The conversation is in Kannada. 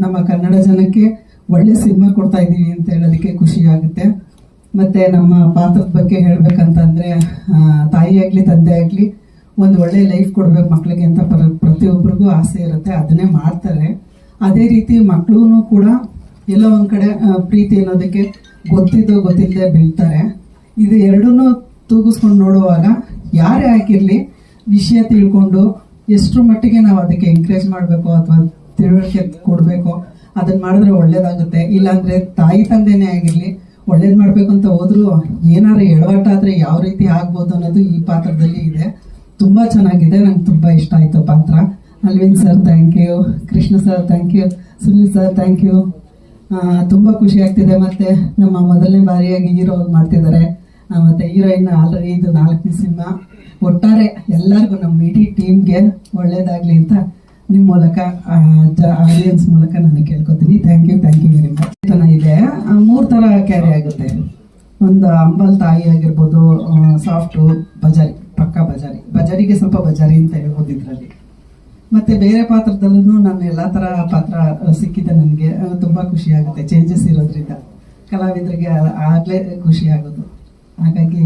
ನಮ್ಮ ಕನ್ನಡ ಜನಕ್ಕೆ ಒಳ್ಳೆ ಸಿನಿಮಾ ಕೊಡ್ತಾ ಇದ್ದೀವಿ ಅಂತ ಹೇಳೋದಕ್ಕೆ ಖುಷಿ ಆಗುತ್ತೆ. ಮತ್ತೆ ನಮ್ಮ ಪಾತ್ರದ ಬಗ್ಗೆ ಹೇಳ್ಬೇಕಂತಂದ್ರೆ ತಾಯಿ ಆಗ್ಲಿ ತಂದೆ ಆಗ್ಲಿ ಒಂದು ಒಳ್ಳೆ ಲೈಫ್ ಕೊಡ್ಬೇಕು ಮಕ್ಳಿಗೆ ಅಂತ ಪ್ರತಿಯೊಬ್ಬರಿಗೂ ಆಸೆ ಇರುತ್ತೆ, ಅದನ್ನೇ ಮಾಡ್ತಾರೆ. ಅದೇ ರೀತಿ ಮಕ್ಕಳು ಕೂಡ ಎಲ್ಲೋ ಒಂದ್ ಕಡೆ ಪ್ರೀತಿ ಅನ್ನೋದಕ್ಕೆ ಗೊತ್ತಿಲ್ಲದೆ ಬೀಳ್ತಾರೆ. ಇದು ಎರಡನ್ನೂ ತೂಗಿಸ್ಕೊಂಡು ನೋಡುವಾಗ ಯಾರೇ ಆಗಿರ್ಲಿ ವಿಷಯ ತಿಳ್ಕೊಂಡು ಎಷ್ಟರ ಮಟ್ಟಿಗೆ ನಾವು ಅದಕ್ಕೆ ಎಂಕರೇಜ್ ಮಾಡಬೇಕು ಅಥವಾ ತಿಳುವಳಿಕೆ ಕೊಡಬೇಕು, ಅದನ್ನ ಮಾಡಿದ್ರೆ ಒಳ್ಳೇದಾಗುತ್ತೆ. ಇಲ್ಲಾಂದ್ರೆ ತಾಯಿ ತಂದೆನೇ ಆಗಿರ್ಲಿ ಒಳ್ಳೇದು ಮಾಡ್ಬೇಕು ಅಂತ ಹೋದ್ರು ಏನಾರು ಎಡವಟ್ಟಾದ್ರೆ ಯಾವ ರೀತಿ ಆಗ್ಬೋದು ಅನ್ನೋದು ಈ ಪಾತ್ರದಲ್ಲಿ ಇದೆ. ತುಂಬಾ ಚೆನ್ನಾಗಿದೆ, ನಂಗೆ ತುಂಬಾ ಇಷ್ಟ ಆಯ್ತು ಪಾತ್ರ. Alvin sir thank you, Krishna sir thank you, Sunil sir thank you. ತುಂಬಾ ಖುಷಿ ಆಗ್ತಿದೆ. ಮತ್ತೆ ನಮ್ಮ ಮೊದಲನೇ ಬಾರಿಯಾಗಿ ಹೀರೋ ಮಾಡ್ತಿದ್ದಾರೆ, ಮತ್ತೆ ಹೀರೋಯಿನ್ ಆಲ್ರೆಡಿ ಇದು 4ನೇ ಸಿನಿಮಾ. ಒಟ್ಟಾರೆ ಎಲ್ಲರಿಗೂ ನಮ್ಮ ಇಡೀ ಟೀಮ್ಗೆ ಒಳ್ಳೇದಾಗ್ಲಿ ಅಂತ ನಿಮ್ಮ ಮೂಲಕ ಆಡಿಯನ್ಸ್ ಮೂಲಕ ನಾನು ಕೇಳ್ಕೊತೀನಿ. Thank you very much. ಇದೆ 3 ತರ ಕ್ಯಾರಿ ಆಗುತ್ತೆ. ಒಂದು ಅಂಬಲ್ ತಾಯಿ ಆಗಿರ್ಬೋದು, ಸಾಫ್ಟು, ಬಜಾರಿ, ಪಕ್ಕಾ ಬಜಾರಿಗೆ ಸ್ವಲ್ಪ ಬಜಾರಿ ಅಂತ ಹೇಳ್ಬೋದು ಇದರಲ್ಲಿ. ಮತ್ತೆ ಬೇರೆ ಪಾತ್ರದಲ್ಲೂ ನಾನು ಎಲ್ಲಾ ತರ ಪಾತ್ರ ಸಿಕ್ಕಿದೆ. ನನಗೆ ತುಂಬಾ ಖುಷಿ ಆಗುತ್ತೆ, ಚೇಂಜಸ್ ಇರೋದ್ರಿಂದ ಕಲಾವಿದರಿಗೆ ಆಗ್ಲೇ ಖುಷಿ ಆಗೋದು. ಹಾಗಾಗಿ